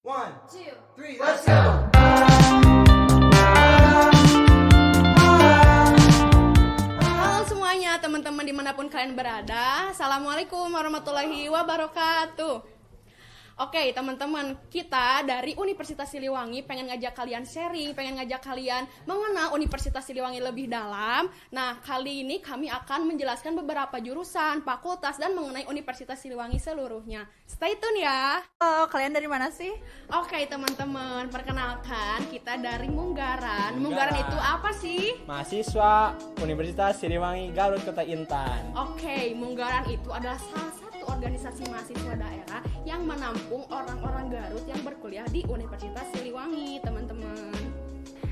One, two, three, let's go! Halo semuanya, teman-teman dimanapun kalian berada. Assalamualaikum warahmatullahi wabarakatuh. Oke teman-teman, kita dari Universitas Siliwangi pengen ngajak kalian sharing, pengen ngajak kalian mengenal Universitas Siliwangi lebih dalam. Nah, kali ini kami akan menjelaskan beberapa jurusan, fakultas, dan mengenai Universitas Siliwangi seluruhnya. Stay tune ya. Halo, kalian dari mana sih? Oke teman-teman, perkenalkan kita dari Munggaran. Munggaran itu apa sih? Mahasiswa Universitas Siliwangi Garut Kota Intan. Oke, Munggaran itu adalah salah satu organisasi mahasiswa daerah yang menampung orang-orang Garut yang berkuliah di Universitas Siliwangi, teman-teman.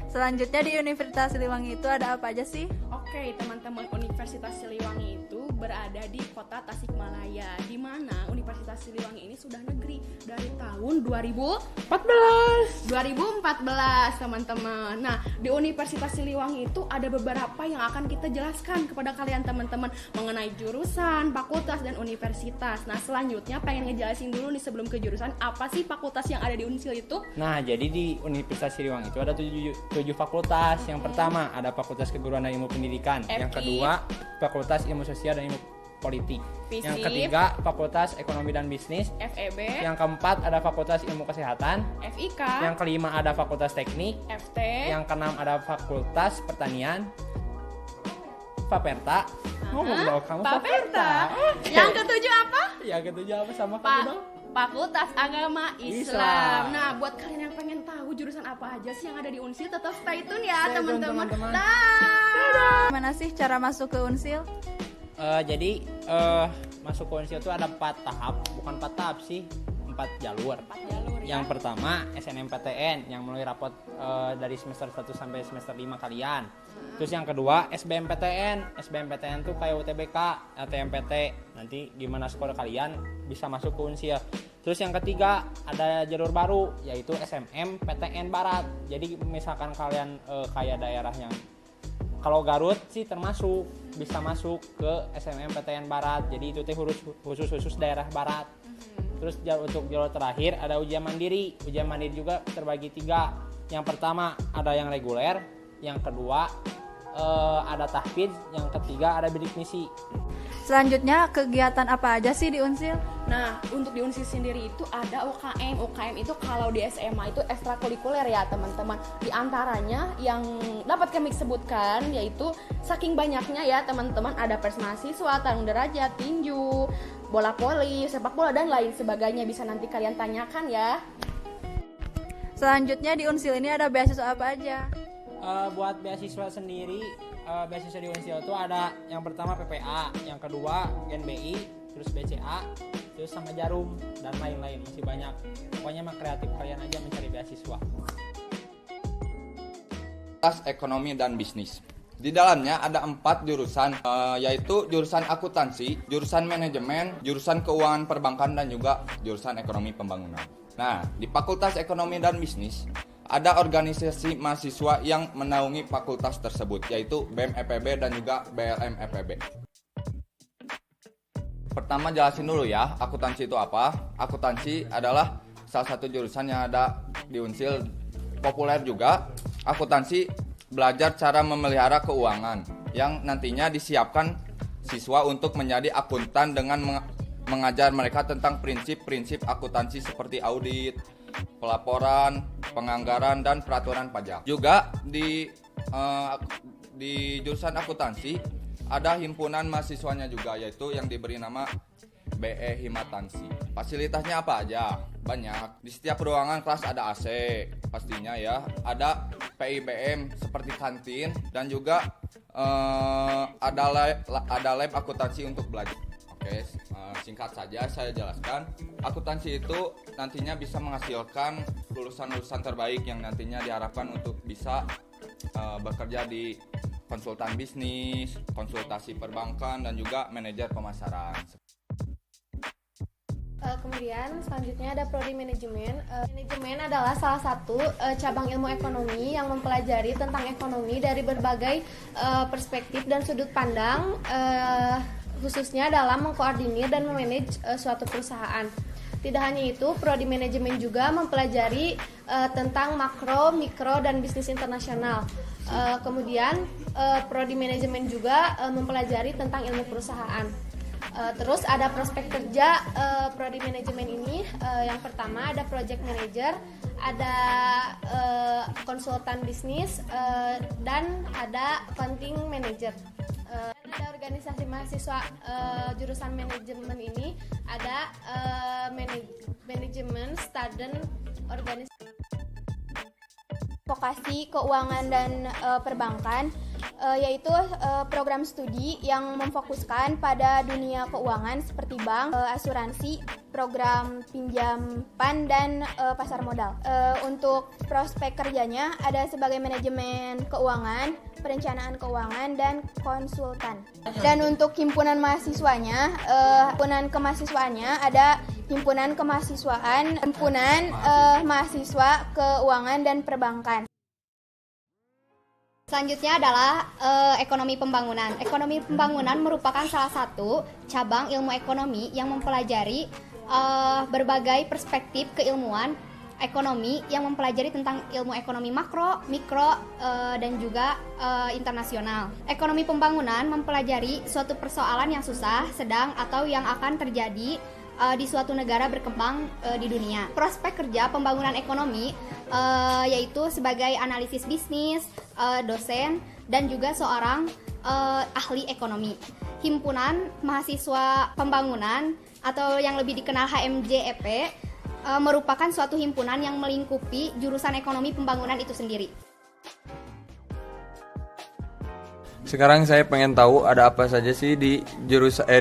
Selanjutnya di Universitas Siliwangi itu ada apa aja sih? Oke, teman-teman, Universitas Siliwangi itu berada di kota Tasikmalaya, di mana Universitas Siliwangi ini sudah negeri dari tahun 2014, teman-teman. Nah, di Universitas Siliwangi itu ada beberapa yang akan kita jelaskan kepada kalian, teman-teman, mengenai jurusan, fakultas, dan universitas. Nah, selanjutnya pengen ngejelasin dulu nih sebelum ke jurusan, apa sih fakultas yang ada di Unsil itu? Nah, jadi di Universitas Siliwangi itu ada tujuh fakultas. Yang pertama ada Fakultas Keguruan dan Ilmu Pendidikan. FI. Yang kedua Fakultas Ilmu Sosial dan Ilmu Politik. FISIP. Yang ketiga Fakultas Ekonomi dan Bisnis. FEB, Yang keempat ada Fakultas Ilmu Kesehatan. FIK, Yang kelima ada Fakultas Teknik. FT, Yang keenam ada Fakultas Pertanian. Faperta. Ngomong dong kamu Faperta. Oke. Yang ketujuh apa? Yang ketujuh apa sama kamu dong? Fakultas Agama Islam. Islam. Nah, buat kalian yang pengen tahu jurusan apa aja sih yang ada di Unsil, tetap stay tune ya, Stay tune, teman-teman. teman-teman. Dah. Gimana sih cara masuk ke Unsil? Jadi masuk ke Unsil itu ada 4 tahap, bukan 4 tahap sih, 4 jalur. 4 jalur ya. Yang pertama SNMPTN yang melalui rapot dari semester 1 sampai semester 5 kalian. Terus yang kedua SBMPTN. SBMPTN tuh kayak UTBK, LTMPT. Nanti gimana skor kalian bisa masuk ke Unsil. Terus yang ketiga ada jalur baru yaitu SMMPTN Barat. Jadi misalkan kalian kayak daerah yang kalau Garut sih termasuk bisa masuk ke SMMPTN Barat. Jadi itu teh khusus daerah Barat. Terus untuk jalur terakhir ada ujian mandiri. Ujian mandiri juga terbagi 3. Yang pertama ada yang reguler, yang kedua ada tahfidz, yang ketiga ada bidik misi. Selanjutnya kegiatan apa aja sih di Unsil? Nah, untuk di Unsil sendiri itu ada UKM. UKM itu kalau di SMA itu ekstrakurikuler ya, teman-teman. Di antaranya yang dapat kami sebutkan yaitu saking banyaknya ya, teman-teman, ada pers mahasiswa, tarung derajat, tinju, bola voli, sepak bola, dan lain sebagainya. Bisa nanti kalian tanyakan ya. Selanjutnya di Unsil ini ada beasiswa apa aja? Buat beasiswa sendiri, beasiswa di Unsil itu ada yang pertama PPA, yang kedua NBI, terus BCA, terus sama Jarum, dan lain-lain, masih banyak. Pokoknya mah kreatif kalian aja mencari beasiswa. Fakultas Ekonomi dan Bisnis. Di dalamnya ada 4 jurusan, yaitu jurusan akuntansi, jurusan manajemen, jurusan keuangan perbankan, dan juga jurusan ekonomi pembangunan. Nah, di Fakultas Ekonomi dan Bisnis ada organisasi mahasiswa yang menaungi fakultas tersebut, yaitu BEM EPB dan juga BLM EPB. Pertama jelasin dulu ya, akuntansi itu apa? Akuntansi adalah salah satu jurusan yang ada di Unsil, populer juga. Akuntansi belajar cara memelihara keuangan yang nantinya disiapkan siswa untuk menjadi akuntan dengan mengajar mereka tentang prinsip-prinsip akuntansi seperti audit, pelaporan, penganggaran, dan peraturan pajak. Juga di jurusan akuntansi ada himpunan mahasiswanya juga, yaitu yang diberi nama BE Himatansi. Fasilitasnya apa aja? Banyak. Di setiap ruangan kelas ada AC pastinya ya. Ada PIBM seperti kantin, dan juga ada lab akuntansi untuk belajar. Oke, singkat saja saya jelaskan. Akuntansi itu nantinya bisa menghasilkan lulusan-lulusan terbaik yang nantinya diharapkan untuk bisa bekerja di konsultan bisnis, konsultasi perbankan, dan juga manajer pemasaran. Kemudian selanjutnya ada prodi manajemen. Manajemen adalah salah satu cabang ilmu ekonomi yang mempelajari tentang ekonomi dari berbagai perspektif dan sudut pandang, khususnya dalam mengkoordinir dan memanage suatu perusahaan. Tidak hanya itu, prodi manajemen juga mempelajari tentang makro, mikro, dan bisnis internasional. Kemudian prodi manajemen juga mempelajari tentang ilmu perusahaan. Terus ada prospek kerja prodi manajemen ini. Yang pertama ada project manager, ada konsultan bisnis, dan ada accounting manager. Ada organisasi mahasiswa jurusan manajemen ini, ada manajemen student organisasi vokasi keuangan dan perbankan, yaitu program studi yang memfokuskan pada dunia keuangan seperti bank, asuransi, program pinjaman dan pasar modal. Untuk prospek kerjanya ada sebagai manajemen keuangan, perencanaan keuangan dan konsultan. Dan untuk himpunan mahasiswanya, himpunan kemahasiswaannya ada himpunan kemahasiswaan, himpunan mahasiswa keuangan dan perbankan. Selanjutnya adalah ekonomi pembangunan. Ekonomi pembangunan merupakan salah satu cabang ilmu ekonomi yang mempelajari berbagai perspektif keilmuan ekonomi yang mempelajari tentang ilmu ekonomi makro, mikro, dan juga internasional. Ekonomi pembangunan mempelajari suatu persoalan yang susah, sedang, atau yang akan terjadi di suatu negara berkembang di dunia. Prospek kerja pembangunan ekonomi yaitu sebagai analisis bisnis, dosen, dan juga seorang ahli ekonomi. Himpunan mahasiswa pembangunan atau yang lebih dikenal HMJEP merupakan suatu himpunan yang melingkupi jurusan ekonomi pembangunan itu sendiri. Sekarang saya pengen tahu ada apa saja sih di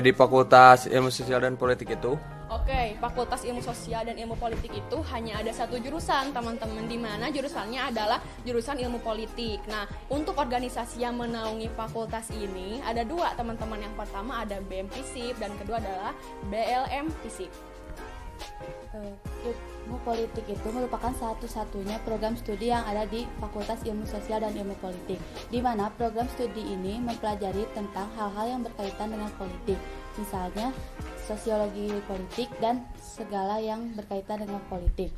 di Fakultas Ilmu Sosial dan Politik itu. Oke, Fakultas Ilmu Sosial dan Ilmu Politik itu hanya ada satu jurusan, teman-teman, di mana jurusannya adalah jurusan Ilmu Politik. Nah, untuk organisasi yang menaungi fakultas ini ada dua, teman-teman. Yang pertama ada BEM FISIP dan kedua adalah BLM FISIP. Ilmu politik itu merupakan satu-satunya program studi yang ada di Fakultas Ilmu Sosial dan Ilmu Politik, di mana program studi ini mempelajari tentang hal-hal yang berkaitan dengan politik, misalnya sosiologi politik dan segala yang berkaitan dengan politik.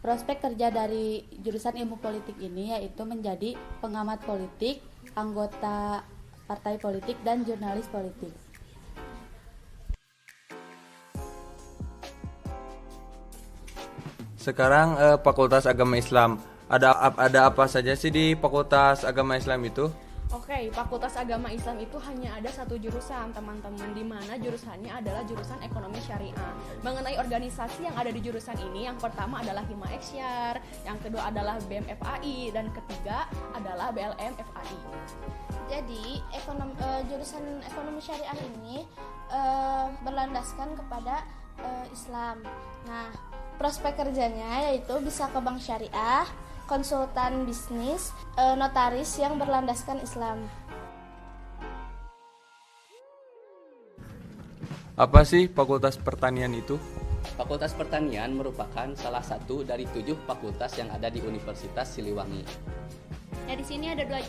Prospek kerja dari jurusan ilmu politik ini yaitu menjadi pengamat politik, anggota partai politik, dan jurnalis politik. Sekarang Fakultas Agama Islam. Ada apa saja sih di Fakultas Agama Islam itu? Oke, Fakultas Agama Islam itu hanya ada satu jurusan, teman-teman, di mana jurusannya adalah jurusan Ekonomi Syariah. Mengenai organisasi yang ada di jurusan ini, yang pertama adalah Hima Eksyar, yang kedua adalah BEM FAI, dan ketiga adalah BLM FAI. Jadi, jurusan ekonomi syariah ini berlandaskan kepada Islam. Nah, prospek kerjanya yaitu bisa ke bank syariah, konsultan bisnis, notaris yang berlandaskan Islam. Apa sih Fakultas Pertanian itu? Fakultas Pertanian merupakan salah satu dari 7 fakultas yang ada di Universitas Siliwangi. Nah, di sini ada dua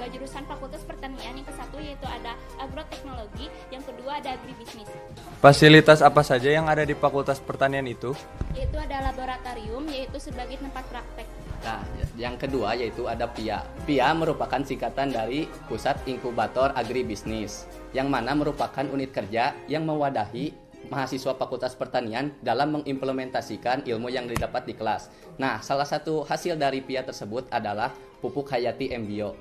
jurusan Fakultas Pertanian. Yang satu yaitu ada agroteknologi, yang kedua ada agribisnis. Fasilitas apa saja yang ada di Fakultas Pertanian itu? Yaitu ada laboratorium, yaitu sebagai tempat praktek. Nah, yang kedua yaitu ada PIA. PIA merupakan singkatan dari Pusat Inkubator Agribisnis, yang mana merupakan unit kerja yang mewadahi mahasiswa Fakultas Pertanian dalam mengimplementasikan ilmu yang didapat di kelas. Nah, salah satu hasil dari PIA tersebut adalah pupuk hayati embio.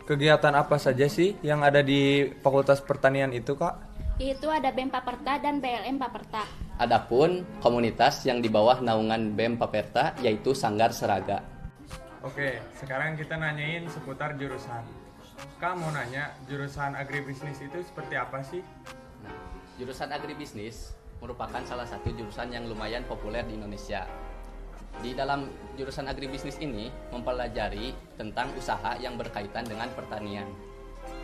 Kegiatan apa saja sih yang ada di Fakultas Pertanian itu, Kak? Itu ada BEM Paperta dan BLM Paperta. Adapun komunitas yang di bawah naungan BEM Paperta yaitu Sanggar Seraga. Oke, sekarang kita nanyain seputar jurusan. Kak mau nanya, jurusan agribisnis itu seperti apa sih? Jurusan agribisnis merupakan salah satu jurusan yang lumayan populer di Indonesia. Di dalam jurusan agribisnis ini mempelajari tentang usaha yang berkaitan dengan pertanian.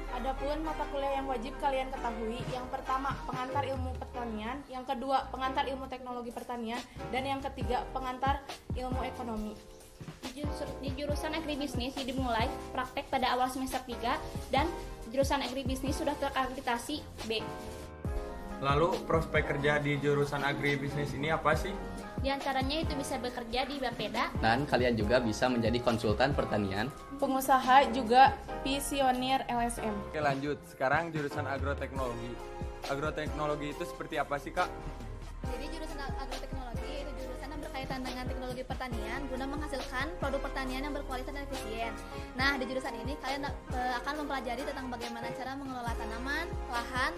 Adapun mata kuliah yang wajib kalian ketahui, yang pertama pengantar ilmu pertanian, yang kedua pengantar ilmu teknologi pertanian, dan yang ketiga pengantar ilmu ekonomi. Di jurusan agribisnis dimulai praktek pada awal semester 3 dan jurusan agribisnis sudah terakreditasi B. Lalu prospek kerja di jurusan agribisnis ini apa sih? Di antaranya itu bisa bekerja di Bapeda. Dan kalian juga bisa menjadi konsultan pertanian. Pengusaha juga visioner LSM. Oke lanjut, sekarang jurusan agroteknologi. Agroteknologi itu seperti apa sih Kak? Jadi jurusan agroteknologi itu jurusan yang berkaitan dengan teknologi pertanian guna menghasilkan produk pertanian yang berkualitas dan efisien. Nah, di jurusan ini kalian akan mempelajari tentang bagaimana cara mengelola tanaman, lahan,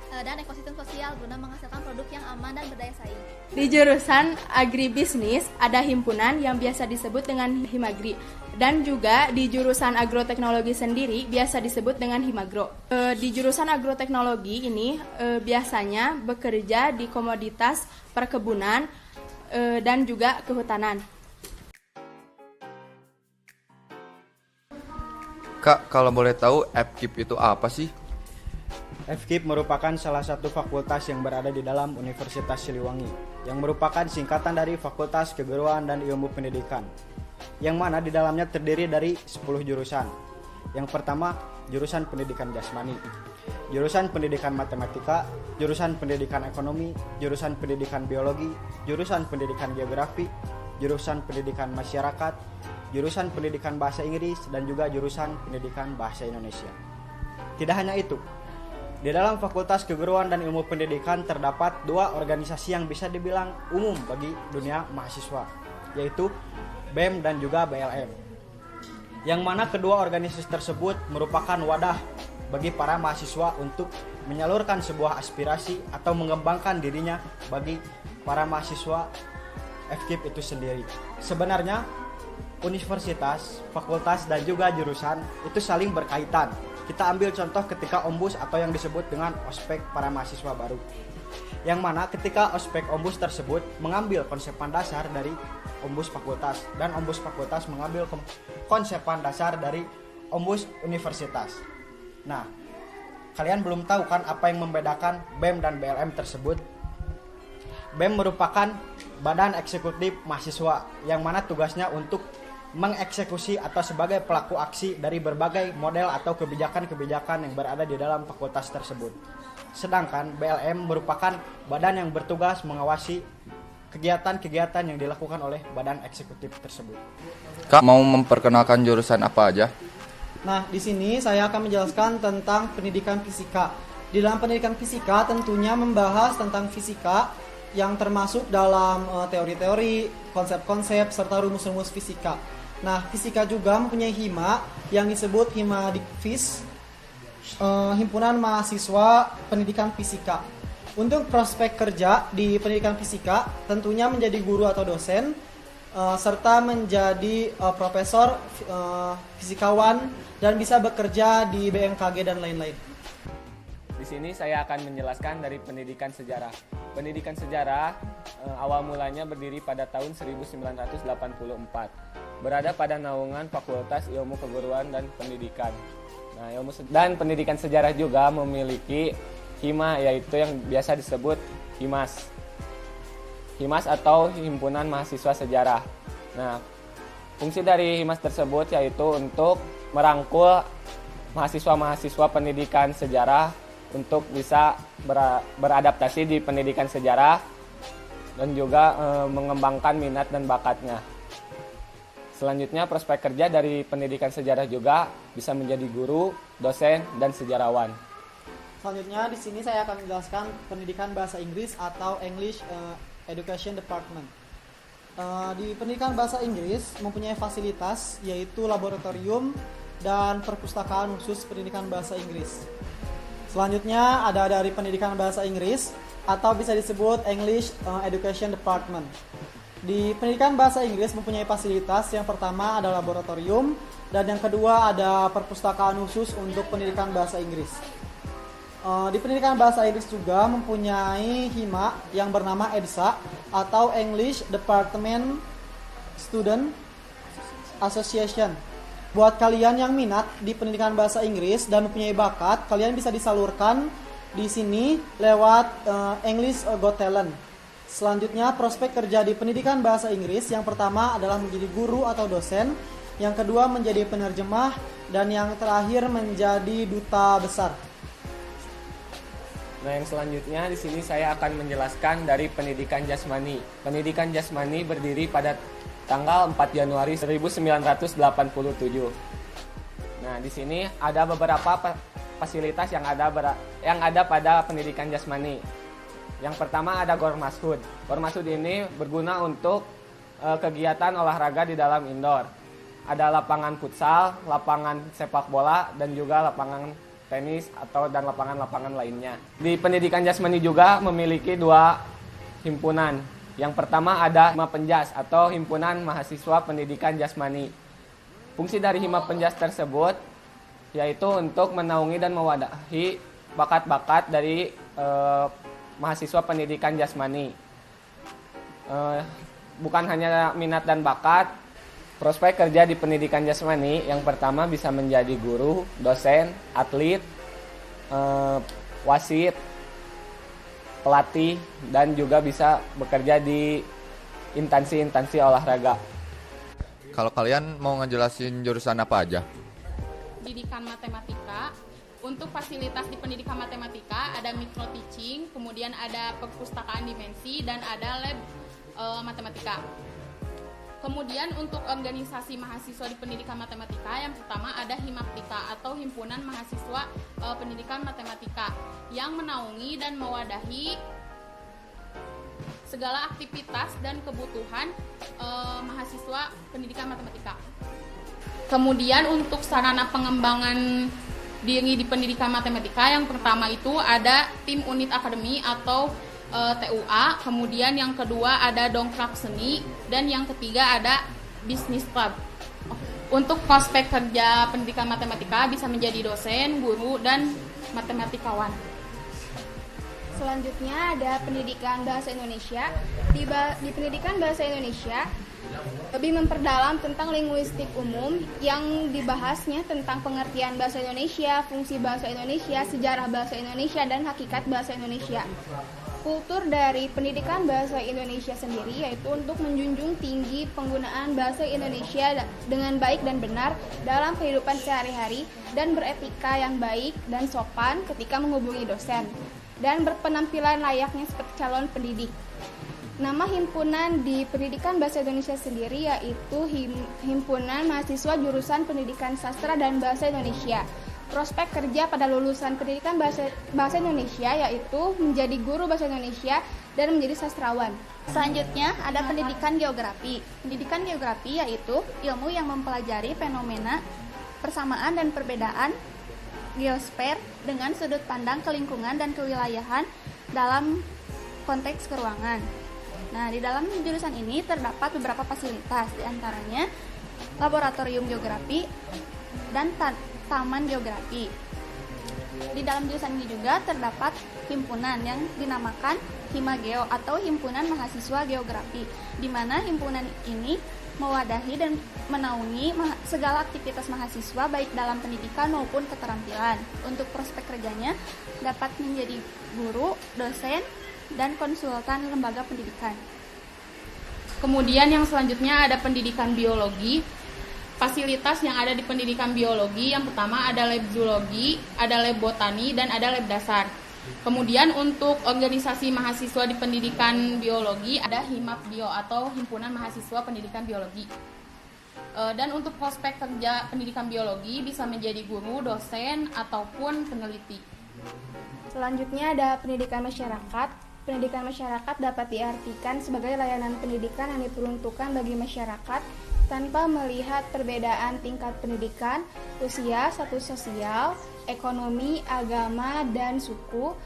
dan ekosistem sosial guna menghasilkan produk yang aman dan berdaya saing. Di jurusan agribisnis ada himpunan yang biasa disebut dengan Himagri, dan juga di jurusan agroteknologi sendiri biasa disebut dengan Himagro. Di jurusan agroteknologi ini biasanya bekerja di komoditas perkebunan dan juga kehutanan. Kak, kalau boleh tahu FKIP itu apa sih? FKIP merupakan salah satu fakultas yang berada di dalam Universitas Siliwangi, yang merupakan singkatan dari Fakultas Keguruan dan Ilmu Pendidikan, yang mana di dalamnya terdiri dari 10 jurusan. Yang pertama, jurusan pendidikan jasmani, jurusan pendidikan matematika, jurusan pendidikan ekonomi, jurusan pendidikan biologi, jurusan pendidikan geografi, jurusan pendidikan masyarakat, jurusan pendidikan bahasa Inggris, dan juga jurusan pendidikan bahasa Indonesia. Tidak hanya itu, di dalam Fakultas Keguruan dan Ilmu Pendidikan terdapat 2 organisasi yang bisa dibilang umum bagi dunia mahasiswa, yaitu BEM dan juga BLM. Yang mana kedua organisasi tersebut merupakan wadah bagi para mahasiswa untuk menyalurkan sebuah aspirasi atau mengembangkan dirinya bagi para mahasiswa FKIP itu sendiri. Sebenarnya universitas, fakultas, dan juga jurusan itu saling berkaitan. Kita ambil contoh ketika Ombus atau yang disebut dengan ospek para mahasiswa baru, yang mana ketika ospek Ombus tersebut mengambil konsepan dasar dari Ombus fakultas, dan Ombus fakultas mengambil konsepan dasar dari Ombus universitas. Nah, kalian belum tahu kan apa yang membedakan BEM dan BLM tersebut? BEM merupakan badan eksekutif mahasiswa, yang mana tugasnya untuk mengeksekusi atau sebagai pelaku aksi dari berbagai model atau kebijakan-kebijakan yang berada di dalam fakultas tersebut. Sedangkan BLM merupakan badan yang bertugas mengawasi kegiatan-kegiatan yang dilakukan oleh badan eksekutif tersebut. Kak, mau memperkenalkan jurusan apa aja? Nah, di sini saya akan menjelaskan tentang pendidikan fisika. Di dalam pendidikan fisika tentunya membahas tentang fisika yang termasuk dalam teori-teori, konsep-konsep, serta rumus-rumus fisika. Nah, fisika juga mempunyai hima yang disebut Hima Dikfis, Himpunan Mahasiswa Pendidikan Fisika. Untuk prospek kerja di pendidikan fisika tentunya menjadi guru atau dosen, serta menjadi profesor, fisikawan, dan bisa bekerja di BMKG dan lain-lain. Di sini saya akan menjelaskan dari pendidikan sejarah. Pendidikan sejarah awal mulanya berdiri pada tahun 1984. Berada pada naungan Fakultas Ilmu Keguruan dan Pendidikan. Nah, dan pendidikan sejarah juga memiliki hima, yaitu yang biasa disebut Himas. Himas atau Himpunan Mahasiswa Sejarah. Nah, fungsi dari Himas tersebut yaitu untuk merangkul mahasiswa-mahasiswa pendidikan sejarah untuk bisa beradaptasi di pendidikan sejarah dan juga mengembangkan minat dan bakatnya. Selanjutnya, prospek kerja dari pendidikan sejarah juga bisa menjadi guru, dosen, dan sejarawan. Selanjutnya di sini saya akan menjelaskan pendidikan bahasa Inggris atau English Education Department. Di pendidikan bahasa Inggris mempunyai fasilitas yaitu laboratorium dan perpustakaan khusus pendidikan bahasa Inggris. Selanjutnya ada dari pendidikan bahasa Inggris atau bisa disebut English Education Department. Di pendidikan bahasa Inggris mempunyai fasilitas, yang pertama ada laboratorium dan yang kedua ada perpustakaan khusus untuk pendidikan bahasa Inggris. Di pendidikan bahasa Inggris juga mempunyai hima yang bernama EDSA atau English Department Student Association. Buat kalian yang minat di pendidikan bahasa Inggris dan mempunyai bakat, kalian bisa disalurkan di sini lewat English Got Talent. Selanjutnya, prospek kerja di pendidikan bahasa Inggris yang pertama adalah menjadi guru atau dosen, yang kedua menjadi penerjemah, dan yang terakhir menjadi duta besar. Nah, yang selanjutnya di sini saya akan menjelaskan dari pendidikan jasmani. Pendidikan jasmani berdiri pada tanggal 4 Januari 1987. Nah, di sini ada beberapa fasilitas yang ada pada pendidikan jasmani. Yang pertama ada Gor Mashud. Gor Mashud ini berguna untuk kegiatan olahraga di dalam indoor. Ada lapangan futsal, lapangan sepak bola, dan juga lapangan tenis dan lapangan-lapangan lainnya. Di pendidikan jasmani juga memiliki 2 himpunan. Yang pertama ada Hima Penjas atau Himpunan Mahasiswa Pendidikan Jasmani. Fungsi dari Hima Penjas tersebut yaitu untuk menaungi dan mewadahi bakat-bakat dari mahasiswa pendidikan jasmani. Bukan hanya minat dan bakat, prospek kerja di pendidikan jasmani yang pertama bisa menjadi guru, dosen, atlet, wasit, pelatih, dan juga bisa bekerja di instansi-instansi olahraga. Kalau kalian mau ngejelasin jurusan apa aja? Pendidikan matematika. Untuk fasilitas di pendidikan matematika ada micro teaching, kemudian ada perpustakaan dimensi, dan ada lab matematika. Kemudian untuk organisasi mahasiswa di pendidikan matematika, yang pertama ada Himaptika atau Himpunan Mahasiswa Pendidikan Matematika yang menaungi dan mewadahi segala aktivitas dan kebutuhan mahasiswa pendidikan matematika. Kemudian untuk sarana pengembangan diri di pendidikan matematika, yang pertama itu ada tim unit akademi atau TUA, kemudian yang kedua ada dongkrak seni, dan yang ketiga ada bisnis club. Untuk prospek kerja pendidikan matematika bisa menjadi dosen, guru, dan matematikawan. Selanjutnya ada pendidikan bahasa Indonesia. Di pendidikan bahasa Indonesia lebih memperdalam tentang linguistik umum yang dibahasnya tentang pengertian bahasa Indonesia, fungsi bahasa Indonesia, sejarah bahasa Indonesia, dan hakikat bahasa Indonesia. Kultur dari pendidikan bahasa Indonesia sendiri yaitu untuk menjunjung tinggi penggunaan bahasa Indonesia dengan baik dan benar dalam kehidupan sehari-hari dan beretika yang baik dan sopan ketika menghubungi dosen dan berpenampilan layaknya seperti calon pendidik. Nama himpunan di pendidikan bahasa Indonesia sendiri yaitu Himpunan Mahasiswa Jurusan Pendidikan Sastra dan Bahasa Indonesia. Prospek kerja pada lulusan pendidikan bahasa Indonesia yaitu menjadi guru bahasa Indonesia dan menjadi sastrawan. Selanjutnya ada pendidikan geografi. Pendidikan geografi yaitu ilmu yang mempelajari fenomena persamaan dan perbedaan geosfer dengan sudut pandang kelingkungan dan kewilayahan dalam konteks keruangan. Nah, di dalam jurusan ini terdapat beberapa fasilitas, diantaranya laboratorium geografi dan taman geografi. Di dalam jurusan ini juga terdapat himpunan yang dinamakan Himageo atau Himpunan Mahasiswa Geografi, di mana himpunan ini mewadahi dan menaungi segala aktivitas mahasiswa baik dalam pendidikan maupun keterampilan. Untuk prospek kerjanya dapat menjadi guru, dosen, dan konsultan lembaga pendidikan. Kemudian yang selanjutnya ada pendidikan biologi. Fasilitas yang ada di pendidikan biologi yang pertama ada lab zoologi, ada lab botani, dan ada lab dasar. Kemudian untuk organisasi mahasiswa di pendidikan biologi ada Himapbio atau Himpunan Mahasiswa Pendidikan Biologi. Dan untuk prospek kerja pendidikan biologi bisa menjadi guru, dosen, ataupun peneliti. Selanjutnya ada pendidikan masyarakat. Pendidikan masyarakat dapat diartikan sebagai layanan pendidikan yang diperuntukkan bagi masyarakat tanpa melihat perbedaan tingkat pendidikan, usia, status sosial, ekonomi, agama, dan suku,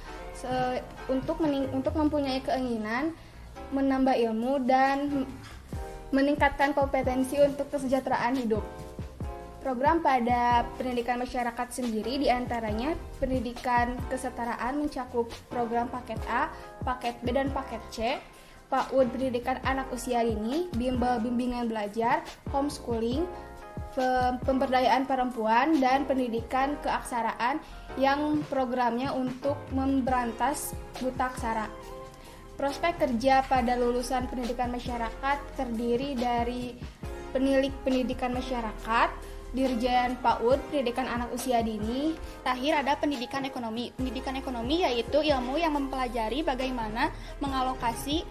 untuk mempunyai keinginan menambah ilmu dan meningkatkan kompetensi untuk kesejahteraan hidup. Program pada pendidikan masyarakat sendiri diantaranya pendidikan kesetaraan mencakup program paket A, paket B, dan paket C, PAUD pendidikan anak usia dini, bimbel bimbingan belajar, homeschooling, pemberdayaan perempuan, dan pendidikan keaksaraan yang programnya untuk memberantas buta aksara. Prospek kerja pada lulusan pendidikan masyarakat terdiri dari penilik pendidikan masyarakat, Dirjen PAUD, Pendidikan Anak Usia Dini. Terakhir ada pendidikan ekonomi. Pendidikan ekonomi yaitu ilmu yang mempelajari bagaimana mengalokasi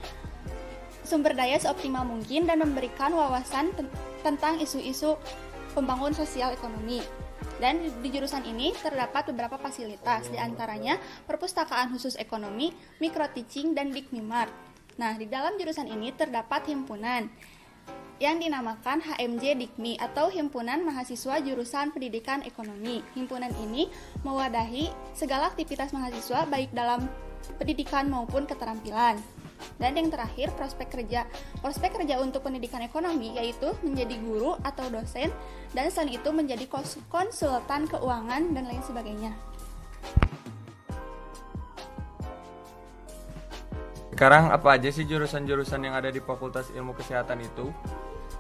sumber daya seoptimal mungkin dan memberikan wawasan tentang isu-isu pembangunan sosial ekonomi. Dan di jurusan ini terdapat beberapa fasilitas, diantaranya perpustakaan khusus ekonomi, micro-teaching, dan Dikmimart. Nah, di dalam jurusan ini terdapat himpunan yang dinamakan HMJ Dikmi atau Himpunan Mahasiswa Jurusan Pendidikan Ekonomi. Himpunan ini mewadahi segala aktivitas mahasiswa baik dalam pendidikan maupun keterampilan. Dan yang terakhir, prospek kerja. Prospek kerja untuk pendidikan ekonomi yaitu menjadi guru atau dosen, dan selain itu menjadi konsultan keuangan dan lain sebagainya. Sekarang apa aja sih jurusan-jurusan yang ada di Fakultas Ilmu Kesehatan itu?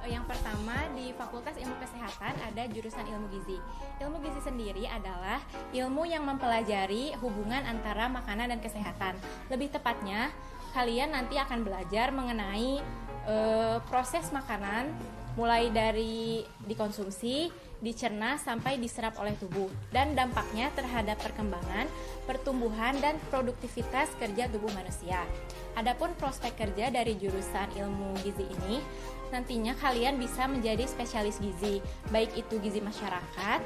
Yang pertama, di Fakultas Ilmu Kesehatan ada jurusan ilmu gizi. Ilmu gizi sendiri adalah ilmu yang mempelajari hubungan antara makanan dan kesehatan. Lebih tepatnya, kalian nanti akan belajar mengenai proses makanan mulai dari dikonsumsi, dicerna sampai diserap oleh tubuh dan dampaknya terhadap perkembangan, pertumbuhan dan produktivitas kerja tubuh manusia. Adapun prospek kerja dari jurusan ilmu gizi ini, nantinya kalian bisa menjadi spesialis gizi, baik itu gizi masyarakat,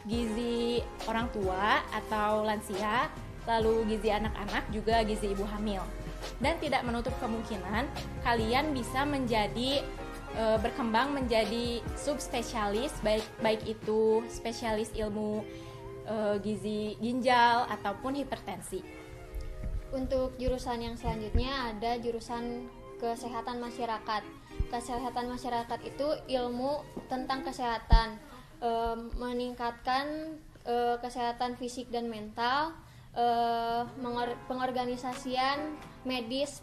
gizi orang tua atau lansia, lalu gizi anak-anak, juga gizi ibu hamil. Dan tidak menutup kemungkinan kalian bisa menjadi berkembang menjadi subspesialis, baik itu spesialis ilmu gizi ginjal ataupun hipertensi. Untuk jurusan yang selanjutnya ada jurusan kesehatan masyarakat. Kesehatan masyarakat itu ilmu tentang kesehatan, meningkatkan kesehatan fisik dan mental, pengorganisasian medis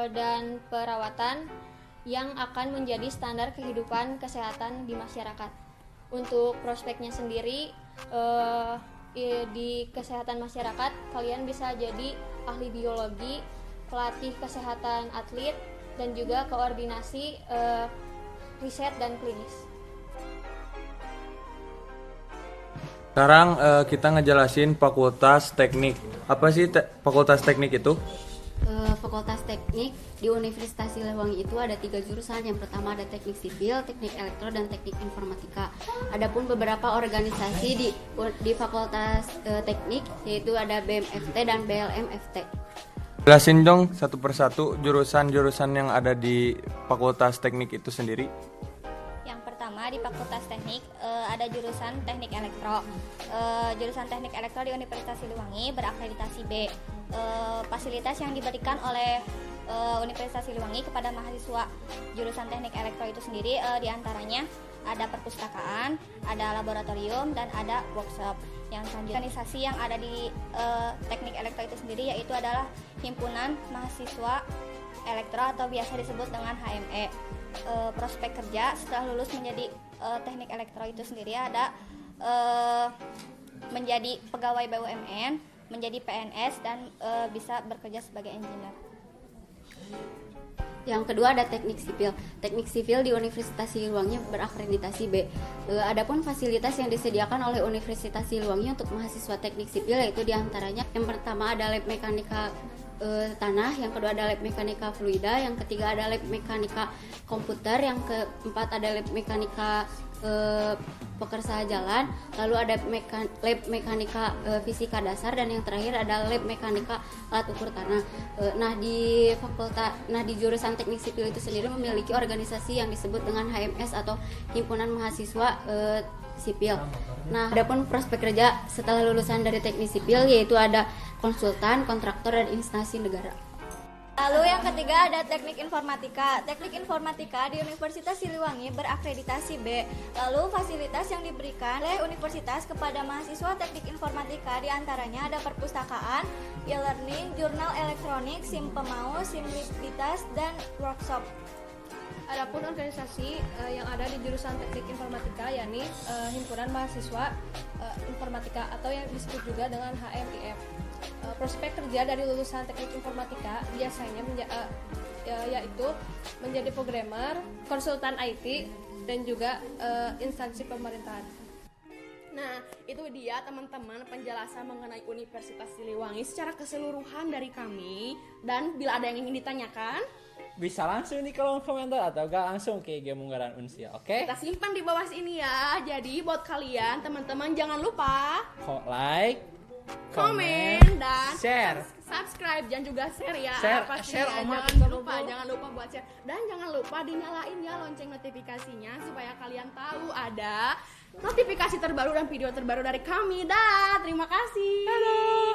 dan perawatan yang akan menjadi standar kehidupan kesehatan di masyarakat. Untuk prospeknya sendiri, di kesehatan masyarakat kalian bisa jadi ahli biologi, pelatih kesehatan atlet, dan juga koordinasi riset dan klinis. Sekarang kita ngejelasin Fakultas Teknik. Apa sih Fakultas Teknik itu? Fakultas Teknik di Universitas Siliwangi itu ada 3 jurusan. Yang pertama ada Teknik Sipil, Teknik Elektro, dan Teknik Informatika. Adapun beberapa organisasi di Fakultas Teknik yaitu ada BMFT dan BLMFT. Jelasin dong satu persatu jurusan-jurusan yang ada di Fakultas Teknik itu sendiri. Yang pertama di Fakultas Teknik ada jurusan Teknik Elektro. Jurusan Teknik Elektro di Universitas Siliwangi berakreditasi B. Fasilitas yang diberikan oleh Universitas Siliwangi kepada mahasiswa jurusan Teknik Elektro itu sendiri diantaranya ada perpustakaan, ada laboratorium, dan ada workshop. Yang selanjutnya organisasi yang ada di Teknik Elektro itu sendiri yaitu adalah Himpunan Mahasiswa Elektro atau biasa disebut dengan HME. Prospek kerja setelah lulus menjadi Teknik Elektro itu sendiri ada menjadi pegawai BUMN, menjadi PNS, dan bisa bekerja sebagai engineer. Yang kedua ada Teknik Sipil. Teknik Sipil di Universitas Siliwangi berakreditasi B. Adapun fasilitas yang disediakan oleh Universitas Siliwangi untuk mahasiswa Teknik Sipil yaitu diantaranya yang pertama ada lab mekanika tanah, yang kedua ada lab mekanika fluida, yang ketiga ada lab mekanika komputer, yang keempat ada lab mekanika pekerja jalan, lalu ada lab mekanika fisika dasar, dan yang terakhir ada lab mekanika alat ukur tanah. Di jurusan Teknik Sipil itu sendiri memiliki organisasi yang disebut dengan HMS atau Himpunan Mahasiswa Sipil. Nah, adapun prospek kerja setelah lulusan dari Teknik Sipil yaitu ada konsultan, kontraktor, dan instansi negara. Lalu yang ketiga ada Teknik Informatika. Teknik Informatika di Universitas Siliwangi berakreditasi B. Lalu fasilitas yang diberikan oleh universitas kepada mahasiswa Teknik Informatika diantaranya ada perpustakaan, e-learning, jurnal elektronik, SIM pemaus, SIM liquiditas, dan workshop. Adapun organisasi yang ada di jurusan Teknik Informatika yakni Himpunan Mahasiswa Informatika atau yang disebut juga dengan HMIF. Prospek kerja dari lulusan Teknik Informatika biasanya yaitu menjadi programmer, konsultan IT, dan juga instansi pemerintahan. Nah, itu dia teman-teman penjelasan mengenai Universitas Siliwangi secara keseluruhan dari kami. Dan bila ada yang ingin ditanyakan, bisa langsung di kolom komentar atau gak langsung ke IG Munggaran Unsil, oke? kita simpan di bawah sini ya. Jadi buat kalian teman-teman jangan lupa Like, komen dan share. subscribe dan juga share ya. Share, pastinya. share, Oma. jangan lupa buat share dan jangan lupa dinyalain ya lonceng notifikasinya supaya kalian tahu ada notifikasi terbaru dan video terbaru dari kami. Dah, terima kasih. Dadah.